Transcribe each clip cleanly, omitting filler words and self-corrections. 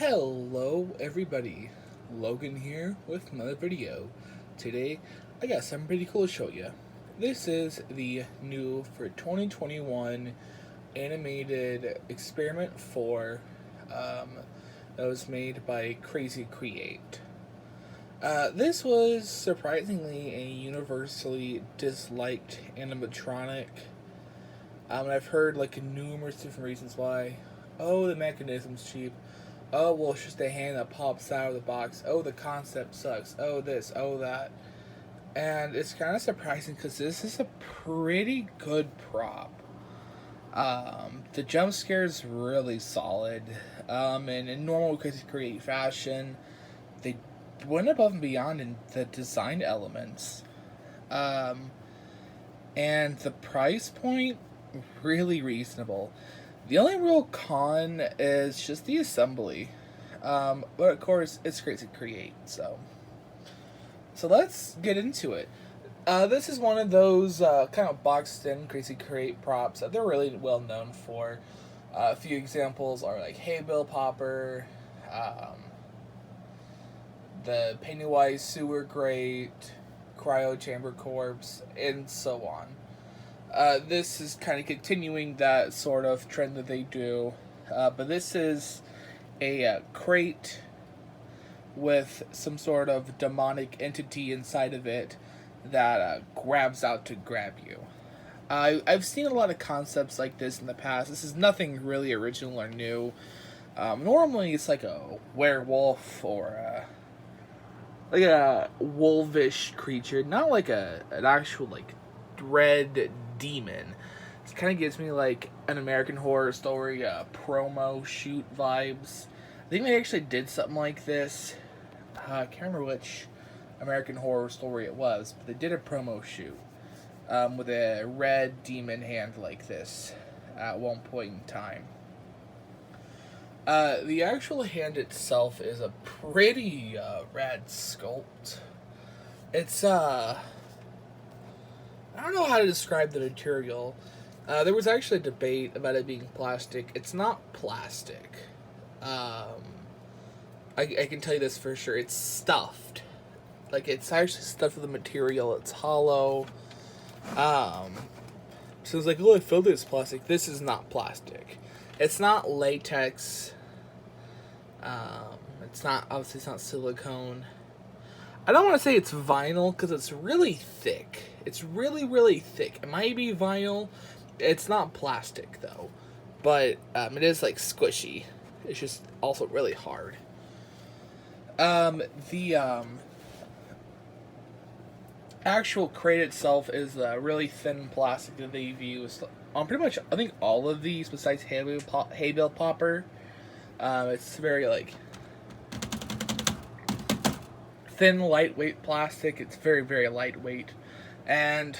Hello everybody, Logan here with another video. Today I got something pretty cool to show you. This is the new for 2021 animated experiment 4 that was made by Crazy Create. This was surprisingly a universally disliked animatronic. I've heard like numerous different reasons why. Oh, the mechanism's cheap. Oh, well, it's just a hand that pops out of the box. Oh, the concept sucks. Oh, this. Oh, that. And it's kind of surprising because this is a pretty good prop. The jump scare is really solid. And in normal Crazy Create fashion, they went above and beyond in the design elements. And the price point, really reasonable. The only real con is just the assembly. But of course, it's Crazy Create, so let's get into it. This is one of those kind of boxed-in Crazy Create props that they're really well known for. A few examples are like Hey Bill Popper, the Pennywise Sewer Grate, Cryo Chamber Corpse, and so on. This is kind of continuing that sort of trend that they do. But this is a crate with some sort of demonic entity inside of it that grabs out to grab you. I've seen a lot of concepts like this in the past. This is nothing really original or new. Normally it's like a werewolf or like a wolfish creature, not like an actual like dread demon. It kind of gives me like an American Horror Story promo shoot vibes. I think they actually did something like this. I can't remember which American Horror Story it was, but they did a promo shoot with a red demon hand like this at one point in time. The actual hand itself is a pretty rad sculpt. It's I don't know how to describe the material. There was actually a debate about it being plastic. It's not plastic. I can tell you this for sure. It's stuffed. Like, it's actually stuffed with the material. It's hollow. So it's like, oh, I filled it as plastic. This is not plastic. It's not latex. It's not, obviously, it's not silicone. I don't want to say it's vinyl because it's really thick. It's really, really thick. It might be vinyl. It's not plastic, though. But it is, like, squishy. It's just also really hard. The actual crate itself is really thin plastic that they've used on pretty much, I think, all of these besides Hay Bill Popper. It's very, like, thin, lightweight plastic. It's very, very lightweight. And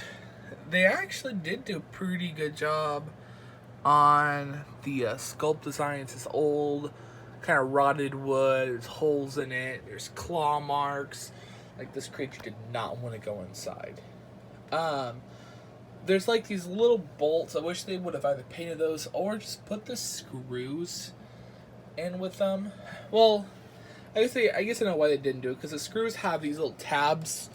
they actually did do a pretty good job on the sculpt design. It's this old, kind of rotted wood. There's holes in it. There's claw marks. Like, this creature did not want to go inside. There's like these little bolts. I wish they would have either painted those or just put the screws in with them. Well, I guess I know why they didn't do it, because the screws have these little tabs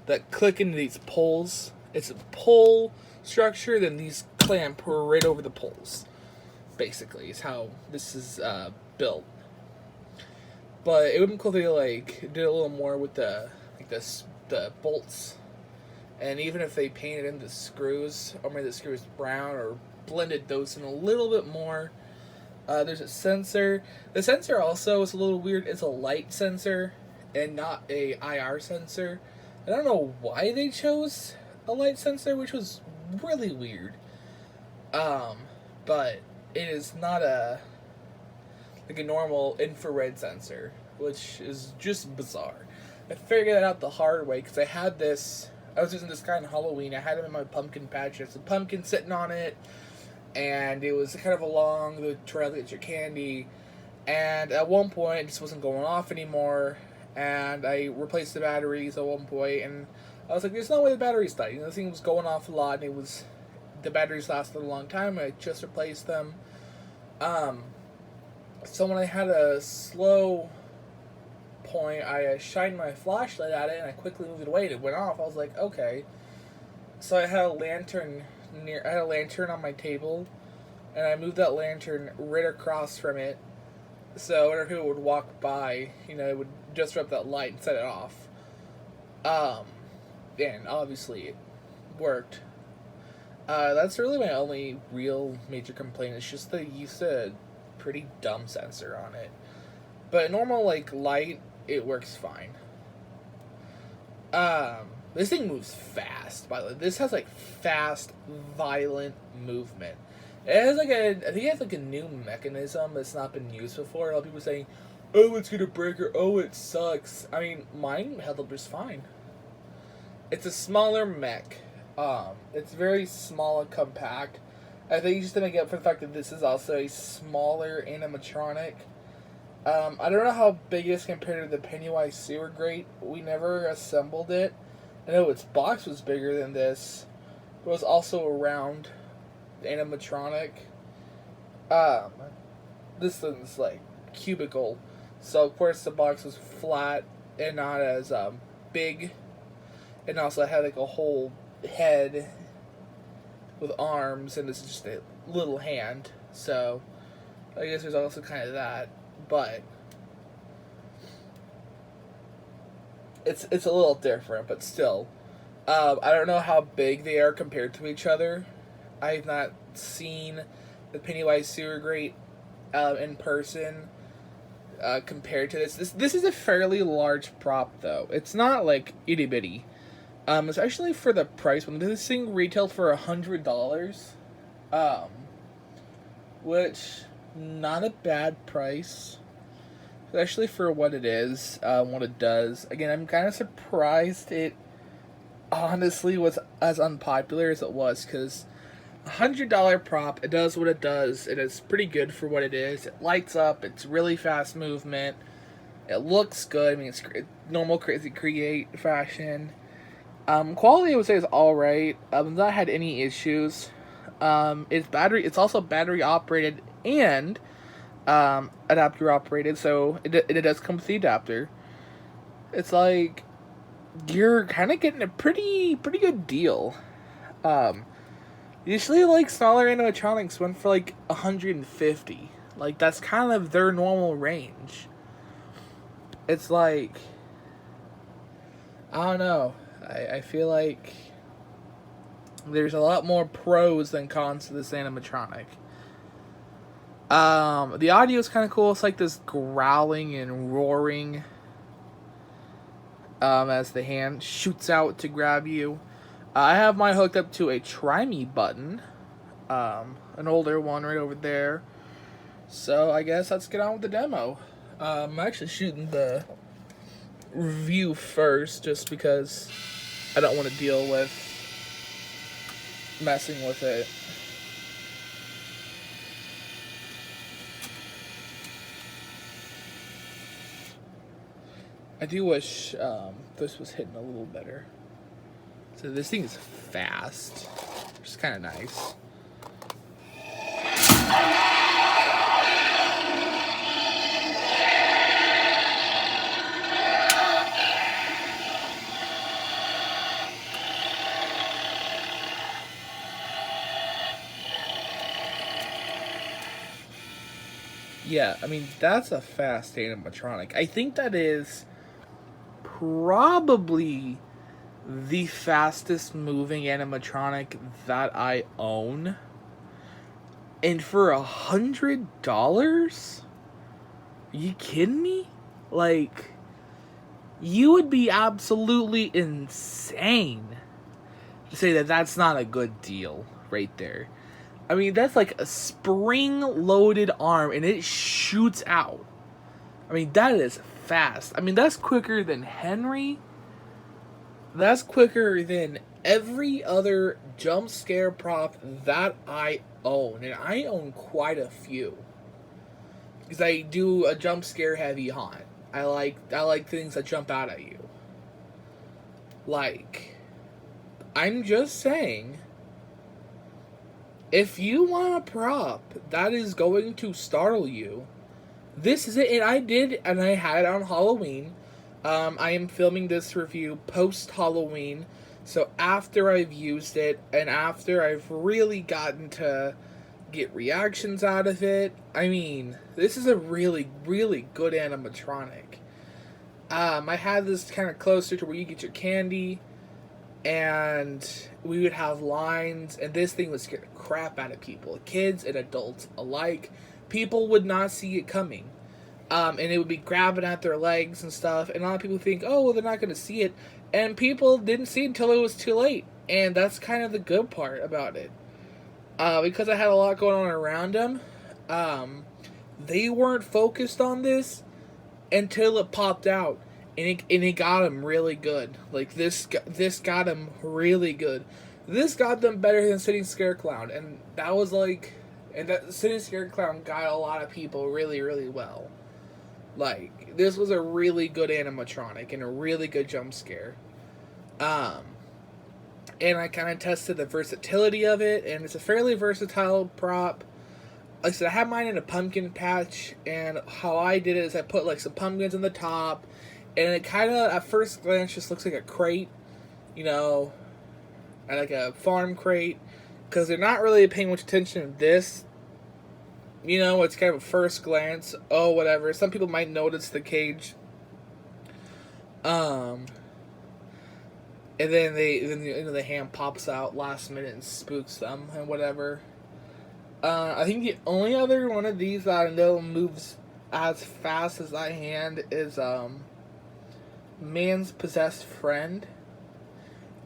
that click into these poles. It's a pole structure, then these clamp right over the poles. Basically, is how this is built. But it would be cool if they like did a little more with the bolts, and even if they painted in the screws, or made the screws brown, or blended those in a little bit more. There's a sensor. The sensor also is a little weird. It's a light sensor and not a IR sensor. I don't know why they chose a light sensor, which was really weird. But it is not a normal infrared sensor, which is just bizarre. I figured that out the hard way because I was using this guy on Halloween. I had him in my pumpkin patch. There's a pumpkin sitting on it. And it was kind of along the trail to get your candy. And at one point, it just wasn't going off anymore. And I replaced the batteries at one point. And I was like, there's no way the batteries died. The thing was going off a lot. And the batteries lasted a long time. And I just replaced them. So when I had a slow point, I shined my flashlight at it and I quickly moved it away and it went off. I was like, okay. So I had a lantern on my table, and I moved that lantern right across from it. So whenever people would walk by, it would just rub that light and set it off. And obviously it worked. That's really my only real major complaint. It's just they used a pretty dumb sensor on it. But normal light, it works fine. This thing moves fast, by the way. This has fast, violent movement. It has I think it has a new mechanism that's not been used before. A lot of people saying, oh, it's gonna break, or oh, it sucks. I mean, mine held up just fine. It's a smaller mech. It's very small and compact. I think just to make up for the fact that this is also a smaller animatronic. I don't know how big it is compared to the Pennywise sewer grate. We never assembled it. I know its box was bigger than this, but it was also around the animatronic. This thing's cubical, so of course the box was flat and not as big, and also had a whole head with arms, and this is just a little hand. So I guess there's also kind of that, but it's a little different, but still. I don't know how big they are compared to each other. I've not seen the Pennywise sewer grate in person compared to this. This is a fairly large prop, though. It's not itty bitty. Especially for the price. When this thing retailed for $100, which not a bad price, especially for what it is, what it does. Again, I'm kind of surprised it honestly was as unpopular as it was, because $100 prop, it does what it does. It is pretty good for what it is. It lights up. It's really fast movement. It looks good. I mean, it's normal Crazy Create fashion. Quality, I would say, is alright. Not had any issues. It's also battery operated and adapter operated, so it does come with the adapter. It's you're kind of getting a pretty good deal. Usually smaller animatronics went for $150. That's kind of their normal range. It's I don't know. I feel like there's a lot more pros than cons to this animatronic. The audio is kind of cool. It's this growling and roaring as the hand shoots out to grab you. I have mine hooked up to a Try Me button, an older one right over there. So I guess let's get on with the demo. I'm actually shooting the review first, just because I don't want to deal with messing with it. I do wish this was hitting a little better. So this thing is fast, which is kind of nice. Yeah, I mean, that's a fast animatronic. I think that is probably the fastest moving animatronic that I own. And for $100? Are you kidding me? You would be absolutely insane to say that that's not a good deal right there. I mean, that's a spring-loaded arm, and it shoots out. I mean, that is fast. I mean, that's quicker than Henry. That's quicker than every other jump scare prop that I own. And I own quite a few. Because I do a jump scare heavy haunt. I like things that jump out at you. I'm just saying, if you want a prop that is going to startle you, This is it, and I had it on Halloween. I am filming this review post Halloween, so after I've used it and after I've really gotten to get reactions out of it. I mean, this is a really, really good animatronic. I had this kind of closer to where you get your candy, and we would have lines, and this thing would scare the crap out of people, kids and adults alike. People would not see it coming. And it would be grabbing at their legs and stuff, and a lot of people think, oh, well, they're not going to see it. And people didn't see it until it was too late. And that's kind of the good part about it. Because I had a lot going on around them, they weren't focused on this until it popped out. And it got them really good. Like, this got them really good. This got them better than Sitting Scare Clown. And that was like... And that Sitting Scare Clown got a lot of people really, really well. Like, this was a really good animatronic and a really good jump scare. And I kind of tested the versatility of it, and it's a fairly versatile prop. Like I said, I had mine in a pumpkin patch, and how I did it is I put, like, some pumpkins on the top, and it kind of, at first glance, just looks like a crate, you know, like a farm crate, because they're not really paying much attention to this. You know, it's kind of a first glance, oh, whatever. Some people might notice the cage. And then the hand pops out last minute and spooks them and whatever. I think the only other one of these that I know moves as fast as that hand is Man's Possessed Friend.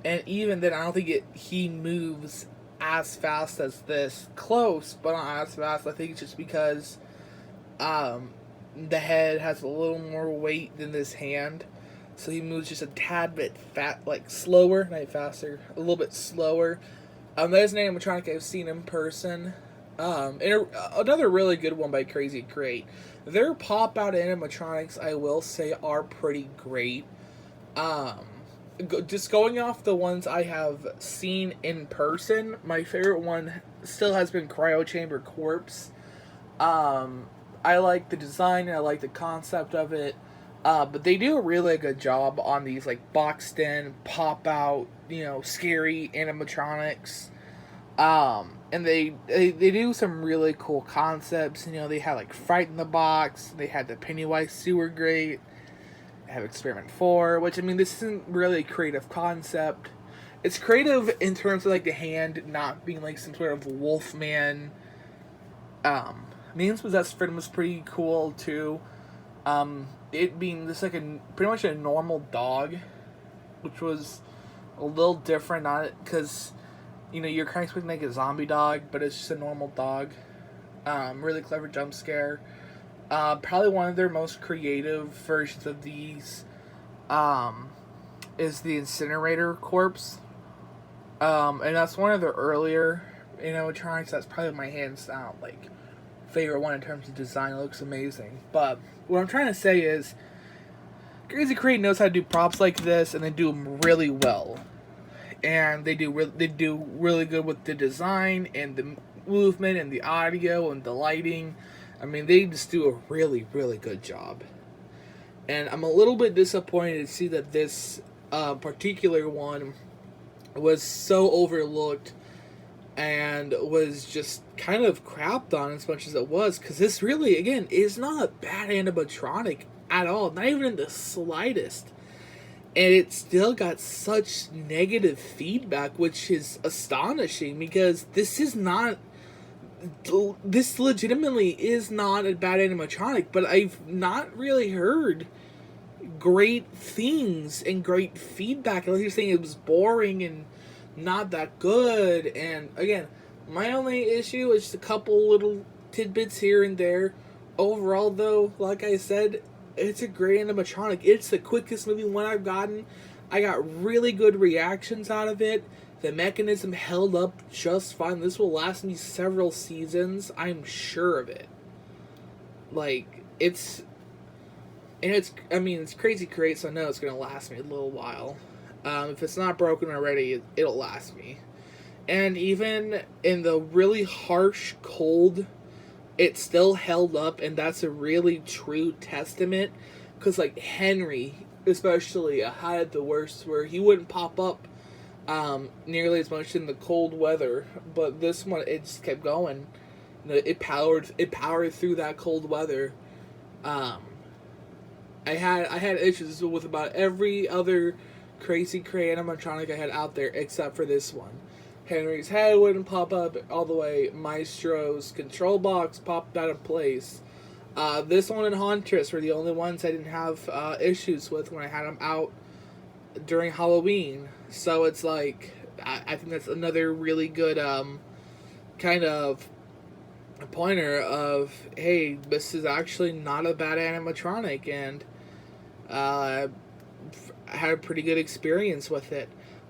And even then, I don't think he moves as fast as this. Close, but not as fast. I think it's just because the head has a little more weight than this hand. So he moves just a tad bit slower, not faster, a little bit slower. There's an animatronic I've seen in person. And another really good one by Crazy Crate. Their pop-out animatronics, I will say, are pretty great. Just going off the ones I have seen in person, my favorite one still has been Cryo Chamber Corpse. I like the design, and I like the concept of it. But they do a really good job on these, like, boxed in, pop out, you know, scary animatronics. And they do some really cool concepts. You know, they had, like, Fright in the Box. They had the Pennywise Sewer Grate. They have Experiment 4, which, I mean, this isn't really a creative concept. It's creative in terms of, like, the hand not being, like, some sort of wolfman. Man's Possessed Friend was pretty cool, too. It being just like pretty much a normal dog, which was a little different, not because, you know, you're kind of expecting like a zombie dog, but it's just a normal dog. Really clever jump scare. Probably one of their most creative versions of these is the Incinerator Corpse. And that's one of the earlier animatronics. That's probably my hands down like favorite one in terms of design. It looks amazing. But what I'm trying to say is Crazy Crate knows how to do props like this, and they do them really well. And they do really good with the design and the movement and the audio and the lighting. I mean, they just do a really, really good job. And I'm a little bit disappointed to see that this particular one was so overlooked and was just kind of crapped on as much as it was, because this really, again, is not a bad animatronic at all, not even in the slightest. And it still got such negative feedback, which is astonishing, because this legitimately is not a bad animatronic, but I've not really heard great things and great feedback. Unless you're saying it was boring and not that good. And again, my only issue is just a couple little tidbits here and there. Overall, though, like I said, it's a great animatronic. It's the quickest moving one I've gotten. I got really good reactions out of it. The mechanism held up just fine. This will last me several seasons. I'm sure of it. Like, it's Crazy Crate, so I know it's going to last me a little while. If it's not broken already, it'll last me. And even in the really harsh, cold it still held up, and that's a really true testament. Because, like, Henry, especially, had the worst, where he wouldn't pop up nearly as much in the cold weather, but this one, it just kept going. It powered through that cold weather. Um, I had issues with about every other crazy crane animatronic I had out there except for this one. Henry's head wouldn't pop up all the way. Maestro's control box popped out of place. This one and Hauntress were the only ones I didn't have issues with when I had them out during Halloween. So it's like, I think that's another really good kind of pointer of, hey, this is actually not a bad animatronic, and I had a pretty good experience with it.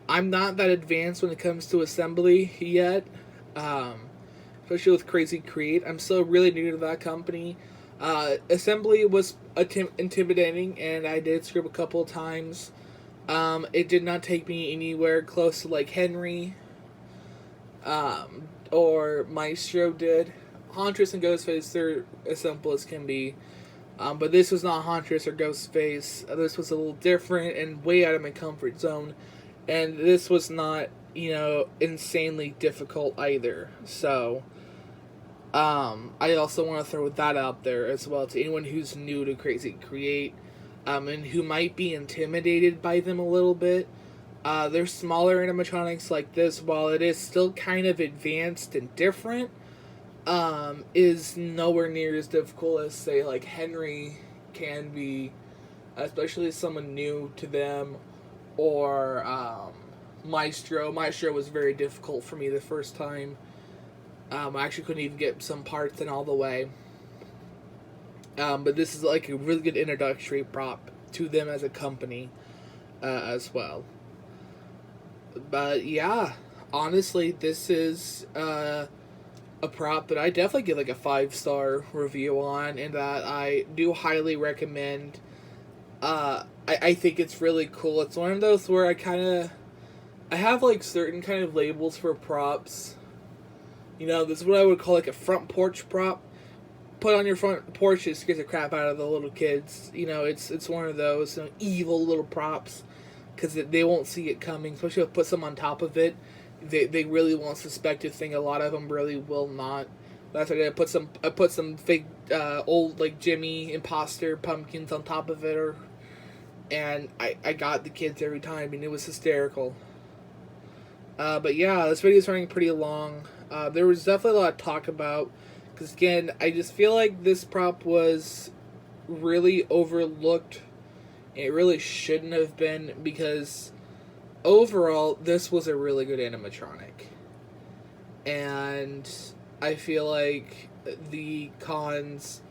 I'm not that advanced when it comes to assembly yet, especially with Crazy Create. I'm still really new to that company. Assembly was intimidating, and I did screw up a couple of times. It did not take me anywhere close to like Henry or Maestro did. Hauntress and Ghostface, they're as simple as can be. But this was not Hauntress or Ghostface. This was a little different and way out of my comfort zone. And this was not, insanely difficult either. So, I also want to throw that out there as well to anyone who's new to Crazy Create, and who might be intimidated by them a little bit. There's smaller animatronics like this, while it is still kind of advanced and different, is nowhere near as difficult as, say, like Henry can be, especially as someone new to them, or Maestro. Maestro was very difficult for me the first time. I actually couldn't even get some parts in all the way. But this is like a really good introductory prop to them as a company as well. But yeah, honestly, this is a prop that I definitely give like a 5-star review on, and that I do highly recommend. I think it's really cool. It's one of those where I have like certain kind of labels for props. This is what I would call like a front porch prop. Put on your front porch, just scares the crap out of the little kids. It's one of those evil little props, because they won't see it coming. Especially if you put some on top of it, they really won't suspect a thing. A lot of them really will not. That's why I put some fake old like Jimmy imposter pumpkins on top of it, and I got the kids every time, and it was hysterical. But yeah, this video is running pretty long. There was definitely a lot of talk about, because again, I just feel like this prop was really overlooked. It really shouldn't have been, because overall, this was a really good animatronic. And I feel like the cons,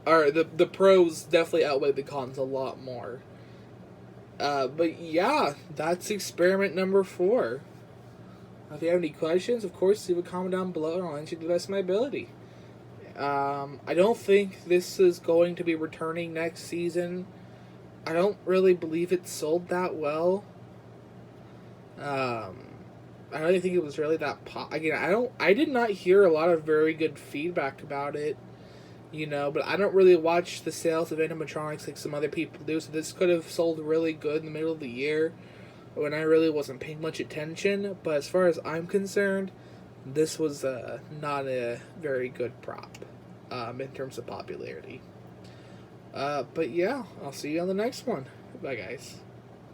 or the pros definitely outweigh the cons a lot more. But yeah, that's experiment number 4. If you have any questions, of course, leave a comment down below, and I'll answer to the best of my ability. I don't think this is going to be returning next season. I don't really believe it sold that well. I don't even think it was really that again, I did not hear a lot of very good feedback about it. But I don't really watch the sales of animatronics like some other people do, so this could have sold really good in the middle of the year when I really wasn't paying much attention. But as far as I'm concerned, this was not a very good prop in terms of popularity. But yeah, I'll see you on the next one. Bye, guys.